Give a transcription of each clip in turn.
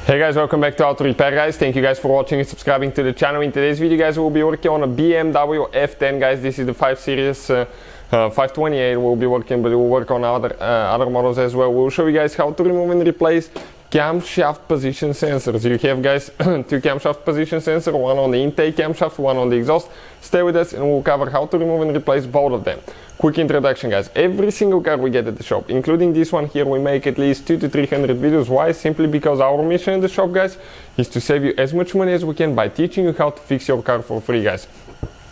Hey guys, welcome back to Auto Repair guys. Thank you guys for watching and subscribing to the channel. In today's video guys, we'll be working on a BMW F10 guys. This is the 5 Series 528 we'll be working, but we'll work on other models as well. We'll show you guys how to remove and replace camshaft position sensors. You have guys two camshaft position sensors, one on the intake camshaft, one on the exhaust. Stay with us and we'll cover how to remove and replace both of them. Quick introduction guys, every single car we get at the shop, including this one here, we make at least 200 to 300 videos. Why? Simply because our mission in the shop guys is to save you as much money as we can by teaching you how to fix your car for free guys.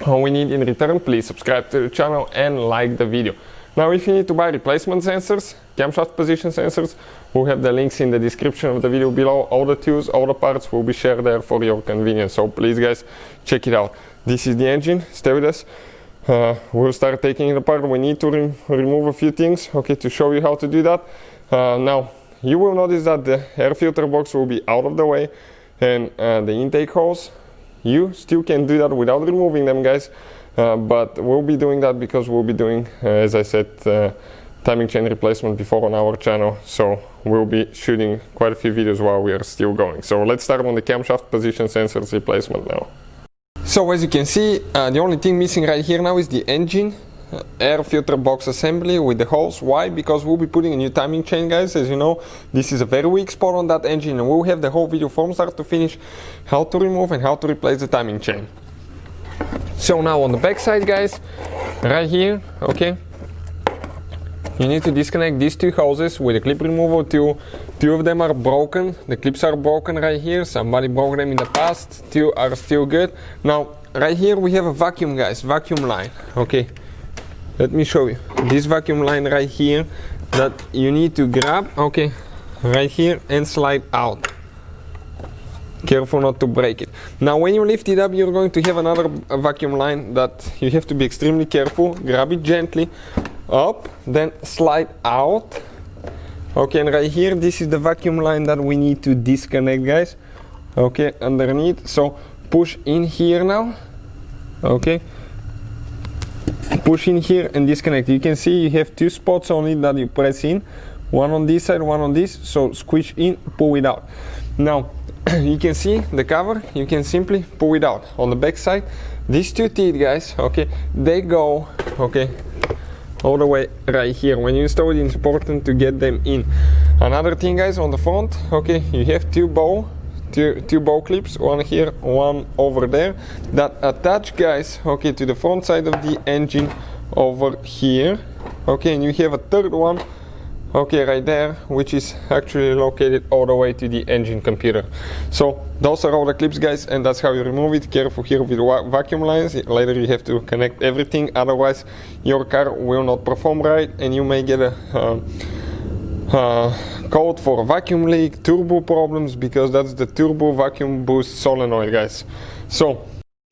All we need in return, please subscribe to the channel and like the video. Now if you need to buy replacement sensors, camshaft position sensors, we'll have the links in the description of the video below. All the tools, all the parts will be shared there for your convenience, so please guys check it out. This is the engine, stay with us. We'll start taking it apart. We need to remove a few things, okay, to show you how to do that. Now you will notice that the air filter box will be out of the way, and the intake holes, you still can do that without removing them guys, but we'll be doing that because we'll be doing, as I said, timing chain replacement before on our channel, so we'll be shooting quite a few videos while we are still going. So let's start on the camshaft position sensors replacement now. So as you can see, the only thing missing right here now is the engine air filter box assembly with the holes. Why? Because we'll be putting a new timing chain guys. As you know, this is a very weak spot on that engine, and we'll have the whole video from start to finish how to remove and how to replace the timing chain. So now on the back side guys, right here, okay, you need to disconnect these two hoses with a clip removal. Two of them are broken. The clips are broken right here. Somebody broke them in the past. Two are still good. Now right here we have a vacuum guys, vacuum line. Okay, let me show you this vacuum line right here that you need to grab, okay, right here, and slide out. Careful not to break it. Now when you lift it up, you're going to have another vacuum line that you have to be extremely careful. Grab it gently up, then slide out. Okay, and right here this is the vacuum line that we need to disconnect guys, okay, underneath. So push in here now, okay, push in here and disconnect. You can see you have two spots on it that you press in, one on this side, one on this. So squish in, pull it out. Now you can see the cover, you can simply pull it out. On the back side, these two teeth guys, okay, they go, okay, all the way right here. When you install it, it's important to get them in. Another thing guys, on the front, okay, you have two bow clips, one here, one over there, that attach guys, okay, to the front side of the engine over here, okay, and you have a third one, okay, right there, which is actually located all the way to the engine computer. So those are all the clips guys, and that's how you remove it. Careful here with vacuum lines. Later you have to connect everything, otherwise your car will not perform right and you may get a code for a vacuum leak, turbo problems, because that's the turbo vacuum boost solenoid guys.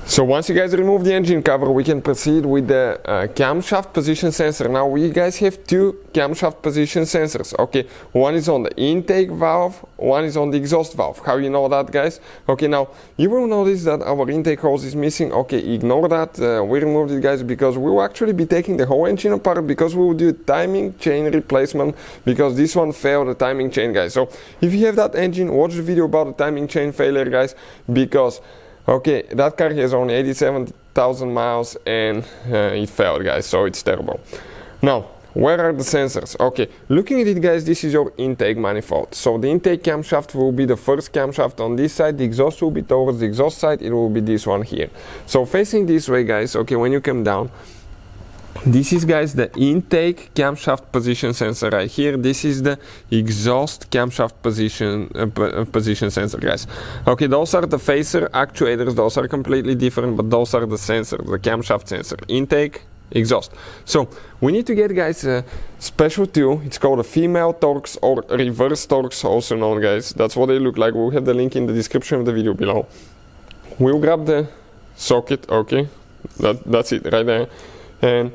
So once you guys remove the engine cover, we can proceed with the camshaft position sensor. Now we guys have two camshaft position sensors, okay, one is on the intake valve, one is on the exhaust valve. How you know that guys? Okay, now you will notice that our intake hose is missing. Okay, ignore that, we removed it guys because we will actually be taking the whole engine apart, because we will do timing chain replacement, because this one failed the timing chain guys. So if you have that engine, watch the video about the timing chain failure guys, because okay, that car has only 87,000 miles and it failed guys, so it's terrible. Now where are the sensors? Okay, looking at it guys, this is your intake manifold. So the intake camshaft will be the first camshaft on this side, the exhaust will be towards the exhaust side, it will be this one here. So facing this way guys, okay, when you come down, this is guys the intake camshaft position sensor right here. This is the exhaust camshaft position sensor guys. Okay, those are the phaser actuators, those are completely different, but those are the sensors, the camshaft sensor, intake, exhaust. So we need to get guys a special tool. It's called a female Torx or reverse Torx, also known guys. That's what they look like. We'll have the link in the description of the video below. We'll grab the socket, okay, that's it right there, and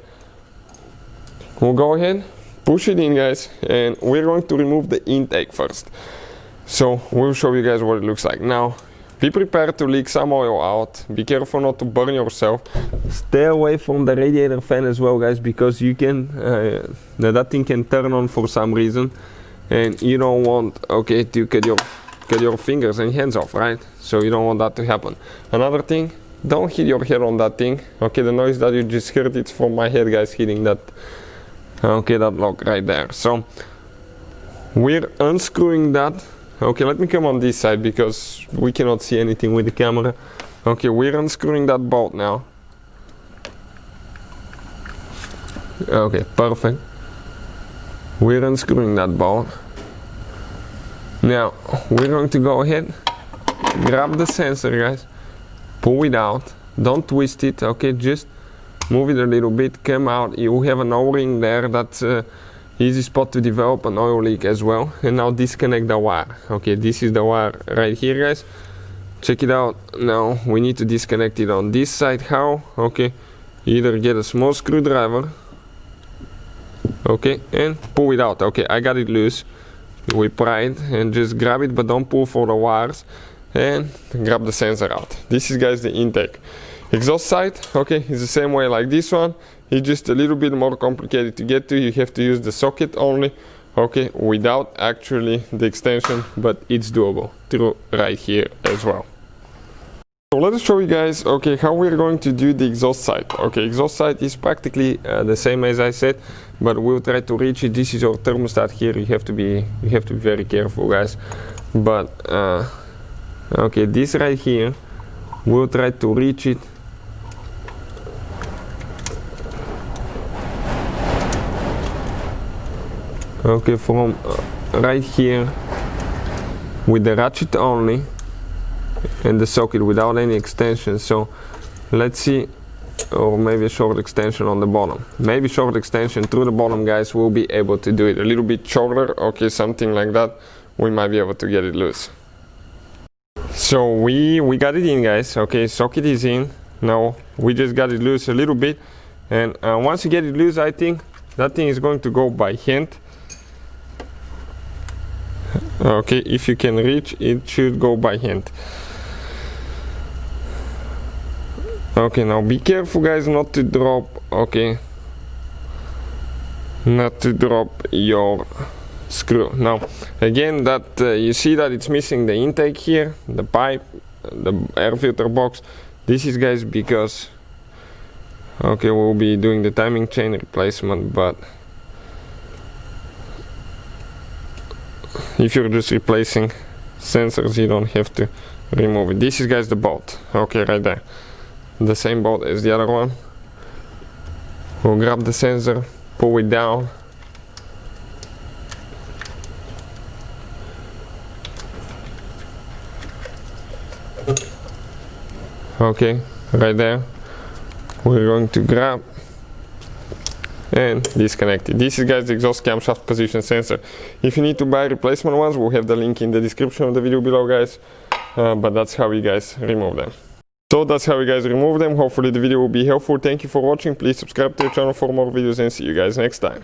we'll go ahead, push it in guys, and we're going to remove the intake first. So we'll show you guys what it looks like. Now be prepared to leak some oil out, be careful not to burn yourself, stay away from the radiator fan as well guys, because you can that thing can turn on for some reason and you don't want, okay, to get your cut your fingers and hands off, right? So you don't want that to happen. Another thing, don't hit your head on that thing. Okay, the noise that you just heard, it's from my head, guys, hitting that, okay, that lock right there. So we're unscrewing that. Okay, let me come on this side because we cannot see anything with the camera. Okay, we're unscrewing that bolt now. Okay, perfect. We're unscrewing that bolt. Now we're going to go ahead, grab the sensor, guys, pull it out, don't twist it, okay, just move it a little bit, come out. You have an O-ring there, that's easy spot to develop an oil leak as well. And now disconnect the wire. Okay, this is the wire right here, guys. Check it out. Now we need to disconnect it on this side. How? Okay, either get a small screwdriver, okay, and pull it out. Okay, I got it loose. We pry it and just grab it, but don't pull for the wires, and grab the sensor out. This is, guys, the intake. Exhaust side, okay, it's the same way like this one. It's just a little bit more complicated to get to. You have to use the socket only, okay, without actually the extension, but it's doable through right here as well. So let us show you guys, okay, how we're going to do the exhaust side. Okay, exhaust side is practically the same as I said, but we'll try to reach it. This is your thermostat here. You have to be very careful, guys. But okay, this right here, we'll try to reach it. Okay, from right here with the ratchet only and the socket without any extension. So let's see, or maybe a short extension on the bottom, maybe short extension through the bottom, guys. We'll be able to do it a little bit shorter, okay, something like that. We might be able to get it loose. So we got it in, guys. Okay, socket is in. Now we just got it loose a little bit, and once you get it loose, I think that thing is going to go by hand. Okay, if you can reach, it should go by hand. Okay, now be careful, guys, not to drop, okay, not to drop your screw. Now again, that you see that it's missing the intake here, the pipe, the air filter box. This is, guys, because okay, we'll be doing the timing chain replacement, but if you're just replacing sensors, you don't have to remove it. This is, guys, the bolt, okay, right there, the same bolt as the other one. We'll grab the sensor, pull it down, okay, right there. We're going to grab and disconnect it. This is, guys, the exhaust camshaft position sensor. If you need to buy replacement ones, we'll have the link in the description of the video below, guys. But that's how you guys remove them. So that's how you guys remove them. Hopefully the video will be helpful. Thank you for watching. Please subscribe to the channel for more videos, and see you guys next time.